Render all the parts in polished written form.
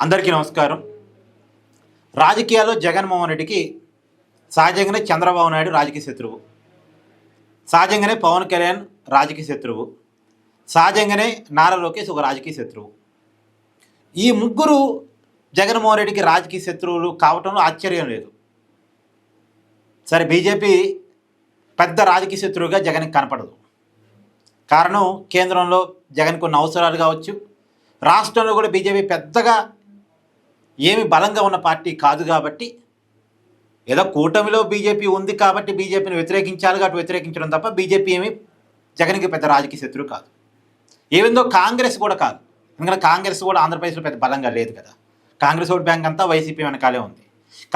అందరికీ నమస్కారం. రాజకీయాల్లో జగన్మోహన్ రెడ్డికి సహజంగానే చంద్రబాబు నాయుడు రాజకీయ శత్రువు, సహజంగానే పవన్ కళ్యాణ్ రాజకీయ శత్రువు, సహజంగానే నారా లోకేష్ ఒక రాజకీయ శత్రువు. ఈ ముగ్గురు జగన్మోహన్ రెడ్డికి రాజకీయ శత్రువులు కావటంలో ఆశ్చర్యం లేదు. సరే, బీజేపీ పెద్ద రాజకీయ శత్రువుగా జగన్కి కనపడదు. కారణం కేంద్రంలో జగన్ కొన్ని అవసరాలు కావచ్చు, రాష్ట్రంలో కూడా బీజేపీ పెద్దగా ఏమి బలంగా ఉన్న పార్టీ కాదు. కాబట్టి ఏదో కూటమిలో బీజేపీ ఉంది కాబట్టి బీజేపీని వ్యతిరేకించాలి కాబట్టి వ్యతిరేకించడం తప్ప బీజేపీ ఏమి జగన్కి పెద్ద రాజకీయ శత్రువు కాదు. ఏవిందో కాంగ్రెస్ కూడా కాదు. ఎందుకంటే కాంగ్రెస్ కూడా ఆంధ్రప్రదేశ్లో పెద్ద బలంగా లేదు కదా. కాంగ్రెస్ ఓట్ బ్యాంక్ అంతా వైసీపీ వెనకాలే ఉంది.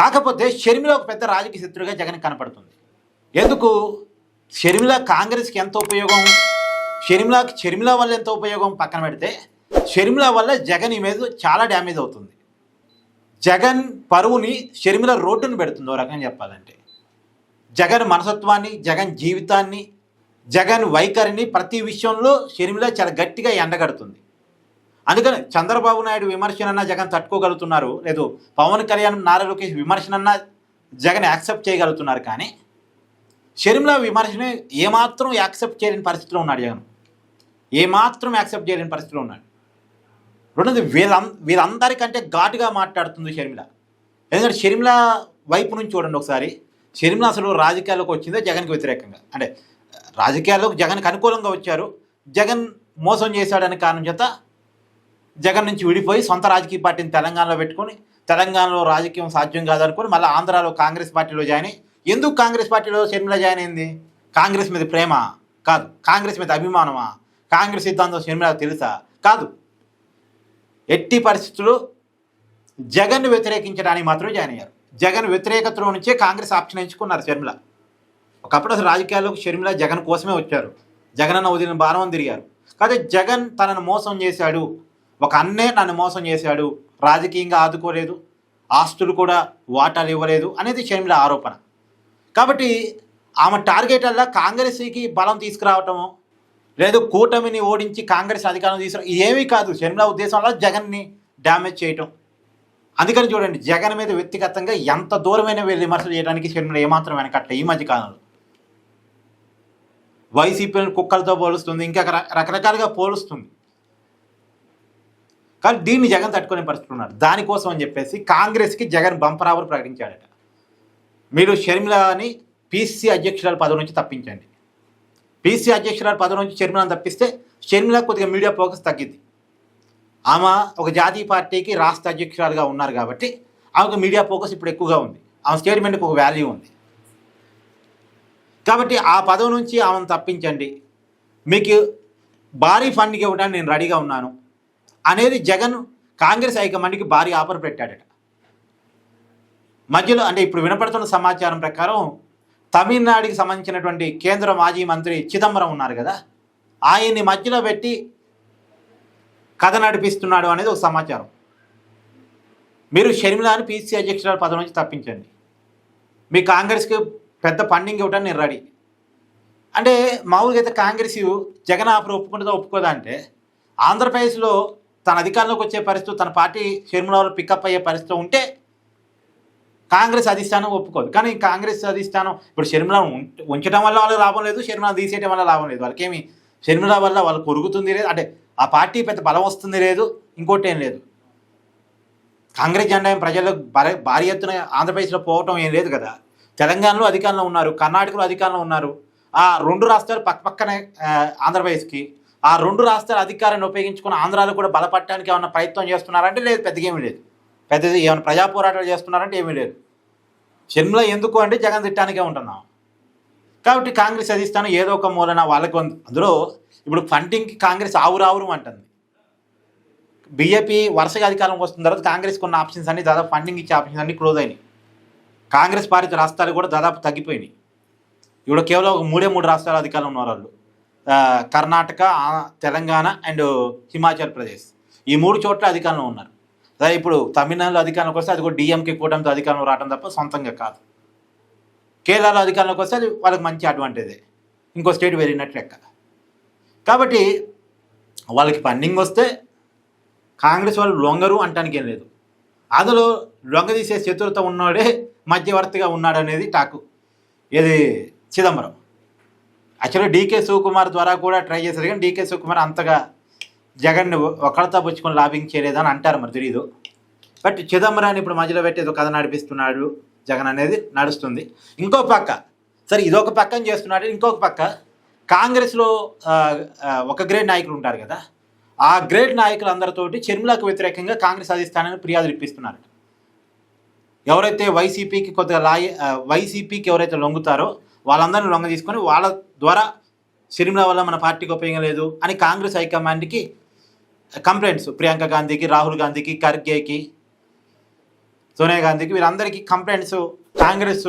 కాకపోతే షర్మిల ఒక పెద్ద రాజకీయ శత్రువుగా జగన్కి కనపడుతుంది. ఎందుకు? షర్మిల కాంగ్రెస్కి ఎంత ఉపయోగం, షర్మిల వల్ల ఎంత ఉపయోగం పక్కన పెడితే, షర్మిల వల్ల జగన్ ఇమేజ్ చాలా డ్యామేజ్ అవుతుంది. జగన్ పరువుని షర్మిల రోడ్డును పెడుతుంది. ఓ రకంగా చెప్పాలంటే జగన్ మనసత్వాన్ని, జగన్ జీవితాన్ని, జగన్ వైఖరిని ప్రతి విషయంలో షర్మిల చాలా గట్టిగా ఎండగడుతుంది. అందుకని చంద్రబాబు నాయుడు విమర్శనన్నా జగన్ తట్టుకోగలుగుతున్నారు, లేదు పవన్ కళ్యాణ్ నారా లోకేష్ విమర్శనన్నా జగన్ యాక్సెప్ట్ చేయగలుగుతున్నారు. కానీ షర్మిల విమర్శని ఏమాత్రం యాక్సెప్ట్ చేయలేని పరిస్థితిలో ఉన్నాడు జగన్. ఏమాత్రం యాక్సెప్ట్ చేయలేని పరిస్థితిలో ఉన్నాడు. రెండోది, వీళ్ళందరికంటే ఘాటుగా మాట్లాడుతుంది షర్మిల. ఎందుకంటే షర్మిల వైపు నుంచి చూడండి ఒకసారి. షర్మిల అసలు రాజకీయాల్లోకి వచ్చిందే జగన్కి వ్యతిరేకంగా, అంటే రాజకీయాల్లోకి జగన్కి అనుకూలంగా వచ్చారు. జగన్ మోసం చేశాడనే కారణం చేత జగన్ నుంచి విడిపోయి సొంత రాజకీయ పార్టీని తెలంగాణలో పెట్టుకొని, తెలంగాణలో రాజకీయం సాధ్యం కాదనుకొని మళ్ళీ ఆంధ్రాలో కాంగ్రెస్ పార్టీలో జాయిన్ అయ్యి, ఎందుకు కాంగ్రెస్ పార్టీలో షర్మిల జాయిన్ అయింది? కాంగ్రెస్ మీద ప్రేమ కాదు, కాంగ్రెస్ మీద అభిమానమా, కాంగ్రెస్ సిద్ధాంతం షర్మిల తెలుసా? కాదు. ఎట్టి పరిస్థితుల్లో జగన్ వ్యతిరేకించడానికి మాత్రమే జాయిన్ అయ్యారు. జగన్ వ్యతిరేకతలో నుంచే కాంగ్రెస్ ఆప్షన్ ఎంచుకున్నారు షర్మిల. ఒకప్పుడు అసలు రాజకీయాల్లోకి షర్మిల జగన్ కోసమే వచ్చారు. జగన్ అన్న వదిలిన భారం తిరిగారు. కాదు, జగన్ తనను మోసం చేశాడు, ఒక అన్నే నన్ను మోసం చేశాడు, రాజకీయంగా ఆదుకోలేదు, ఆస్తులు కూడా వాటాలు ఇవ్వలేదు అనేది షర్మిల ఆరోపణ. కాబట్టి ఆమె టార్గెట్ అలా కాంగ్రెస్కి బలం తీసుకురావటము, లేదు కూటమిని ఓడించి కాంగ్రెస్ అధికారం తీసుకురా, ఏమీ కాదు. షర్మిల ఉద్దేశంలో జగన్ని డ్యామేజ్ చేయటం. అందుకని చూడండి, జగన్ మీద వ్యక్తిగతంగా ఎంత దూరమైన వీళ్ళు విమర్శలు చేయడానికి షర్మిల ఏమాత్రం వెనకట్లే. ఈ మధ్య కాలంలో వైసీపీని కుక్కలతో పోలుస్తుంది, ఇంకా రకరకాలుగా పోలుస్తుంది. కానీ దీన్ని జగన్ తట్టుకునే పరిస్థితులు ఉన్నారు. దానికోసం అని చెప్పేసి కాంగ్రెస్కి జగన్ బంపర్ ఆఫర్ ప్రకటించాడట. మీరు షర్మిలని పీసీసీ అధ్యక్షురాలు పదవి నుంచి తప్పించండి. పీసీ అధ్యక్షురాలు పదవి నుంచి షర్మిలను తప్పిస్తే షర్మిల కొద్దిగా మీడియా ఫోకస్ తగ్గింది. ఆమె ఒక జాతీయ పార్టీకి రాష్ట్ర అధ్యక్షురాలుగా ఉన్నారు కాబట్టి ఆమెకు మీడియా ఫోకస్ ఇప్పుడు ఎక్కువగా ఉంది. ఆమె స్టేట్మెంట్కి ఒక వాల్యూ ఉంది. కాబట్టి ఆ పదవి నుంచి ఆమెను తప్పించండి, మీకు భారీ ఫండ్కి ఇవ్వడానికి నేను రెడీగా ఉన్నాను అనేది జగన్ కాంగ్రెస్ హైకమాండ్కి భారీ ఆఫర్ పెట్టాడట. మధ్యలో అంటే ఇప్పుడు వినపడుతున్న సమాచారం ప్రకారం తమిళనాడుకి సంబంధించినటువంటి కేంద్ర మాజీ మంత్రి చిదంబరం ఉన్నారు కదా, ఆయన్ని మధ్యలో పెట్టి కథ నడిపిస్తున్నాడు అనేది ఒక సమాచారం. మీరు షర్మిలాని పీసీసీ అధ్యక్షురాలు పదవి నుంచి తప్పించండి, మీ కాంగ్రెస్కి పెద్ద ఫండింగ్ ఇవ్వడానికి నేను రెడీ అంటే, మామూలుగా అయితే కాంగ్రెస్ జగన్ ఆఫర్ ఒప్పుకుంటుందో ఒప్పుకోదా అంటే, ఆంధ్రప్రదేశ్లో తన అధికారంలోకి వచ్చే పరిస్థితి, తన పార్టీ షర్మిలలో పికప్ అయ్యే పరిస్థితి ఉంటే కాంగ్రెస్ అధిష్టానం ఒప్పుకోదు. కానీ కాంగ్రెస్ అధిష్టానం ఇప్పుడు షర్మిలను ఉంచడం వల్ల వాళ్ళకి లాభం లేదు, షర్మిలను తీసేయడం వల్ల లాభం లేదు. వాళ్ళకేమి షర్మిల వల్ల వాళ్ళకు కొరుగుతుంది లేదు, అంటే ఆ పార్టీ పెద్ద బలం వస్తుంది లేదు, ఇంకోటి ఏం లేదు. కాంగ్రెస్ జెండా ఏం ప్రజలకు భారీ ఎత్తున ఆంధ్రప్రదేశ్లో పోవటం ఏం లేదు కదా. తెలంగాణలో అధికారంలో ఉన్నారు, కర్ణాటకలో అధికారంలో ఉన్నారు. ఆ రెండు రాష్ట్రాలు పక్కనే ఆంధ్రప్రదేశ్కి. ఆ రెండు రాష్ట్రాల అధికారాన్ని ఉపయోగించుకుని ఆంధ్రాలో కూడా బలపడటానికి ఏమైనా ప్రయత్నం చేస్తున్నారంటే లేదు, పెద్దగా ఏమీ లేదు. పెద్దది ఏమైనా ప్రజా పోరాటాలు చేస్తున్నారంటే ఏమీ లేదు. షర్మిల ఎందుకు అంటే జగన్ తిట్టానికే ఉంటున్నాం. కాబట్టి కాంగ్రెస్ అధిష్టానం ఏదో ఒక మూలన వాళ్ళకు అందులో ఇప్పుడు ఫండింగ్కి కాంగ్రెస్ ఆవురావురు అంటుంది. బీజేపీ వరుసగా అధికారం వస్తున్న తర్వాత కాంగ్రెస్కి ఉన్న ఆప్షన్స్ అన్ని దాదాపు ఫండింగ్ ఇచ్చే ఆప్షన్స్ అన్ని క్లోజ్ అయినాయి. కాంగ్రెస్ పాలిత రాష్ట్రాలు కూడా దాదాపు తగ్గిపోయినాయి. ఇప్పుడు కేవలం ఒక 3 రాష్ట్రాల అధికారంలో ఉన్న వాళ్ళు, కర్ణాటక, తెలంగాణ అండ్ హిమాచల్ ప్రదేశ్, ఈ 3 చోట్ల అధికారంలో ఉన్నారు. అదే ఇప్పుడు తమిళనాడులో అధికారంలోకి వస్తే అది కూడా డిఎంకే కూటమితో అధికారంలో రావడం తప్ప సొంతంగా కాదు. కేరళలో అధికారంలోకి వస్తే అది వాళ్ళకి మంచి అడ్వాంటేజే, ఇంకో స్టేట్ వెళ్ళినట్లు లెక్క. కాబట్టి వాళ్ళకి ఫండింగ్ వస్తే కాంగ్రెస్ వాళ్ళు లొంగరు అంటానికి ఏం లేదు. అందులో లొంగదీసే చతురత ఉన్నవాడే మధ్యవర్తిగా ఉన్నాడు అనేది టాకు. ఇది చిదంబరం యాక్చువల్గా డీకే శివకుమార్ ద్వారా కూడా ట్రై చేశారు, కానీ డీకే శివకుమార్ అంతగా జగన్ని ఒకళ్ళతో పుచ్చుకొని లాబింగ్ చేయలేదని అంటారు, మరి తెలియదు. బట్ చిదంబరాన్ని ఇప్పుడు మధ్యలో పెట్టేది కథ నడిపిస్తున్నాడు జగన్ అనేది నడుస్తుంది. ఇంకో పక్క సరే ఇదొక పక్కన చేస్తున్నాడు, ఇంకొక పక్క కాంగ్రెస్లో ఒక గ్రేడ్ నాయకులు ఉంటారు కదా, ఆ గ్రేడ్ నాయకులందరితోటి షర్మిలకు వ్యతిరేకంగా కాంగ్రెస్ అధిష్టానాన్ని ఫిర్యాదులు ఇప్పిస్తున్నారు. ఎవరైతే వైసీపీకి కొద్దిగా వైసీపీకి ఎవరైతే లొంగుతారో వాళ్ళందరినీ లొంగ తీసుకొని వాళ్ళ ద్వారా షర్మిల వల్ల మన పార్టీకి ఉపయోగం లేదు అని కాంగ్రెస్ హైకమాండ్కి కంప్లైంట్స్, ప్రియాంక గాంధీకి, రాహుల్ గాంధీకి, ఖర్గేకి, సోనియా గాంధీకి, వీరందరికీ కంప్లైంట్స్ కాంగ్రెస్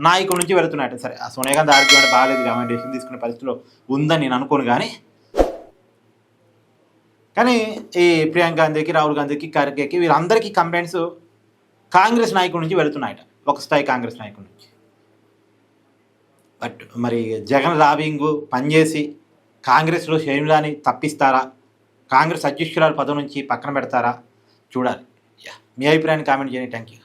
నాయకుల నుంచి వెళుతున్నాయట. సరే ఆ సోనియా గాంధీ ఆర్గ్యుమెంట్ బాగాలేదు, రికమెండేషన్ తీసుకునే పరిస్థితిలో ఉందని నేను అనుకోను, కానీ ఈ ప్రియాంక గాంధీకి, రాహుల్ గాంధీకి, ఖర్గేకి వీరందరికీ కంప్లైంట్స్ కాంగ్రెస్ నాయకుల నుంచి వెళుతున్నాయట, ఒక స్థాయి కాంగ్రెస్ నాయకుల నుంచి. బట్ మరి జగన్ లాబింగ్ పనిచేసి కాంగ్రెస్లో షర్మిలాని తప్పిస్తారా, కాంగ్రెస్ అధ్యక్షురాలు పదవి నుంచి పక్కన పెడతారా చూడాలి. మీ అభిప్రాయాన్ని కామెంట్ చేయండి. Thank you.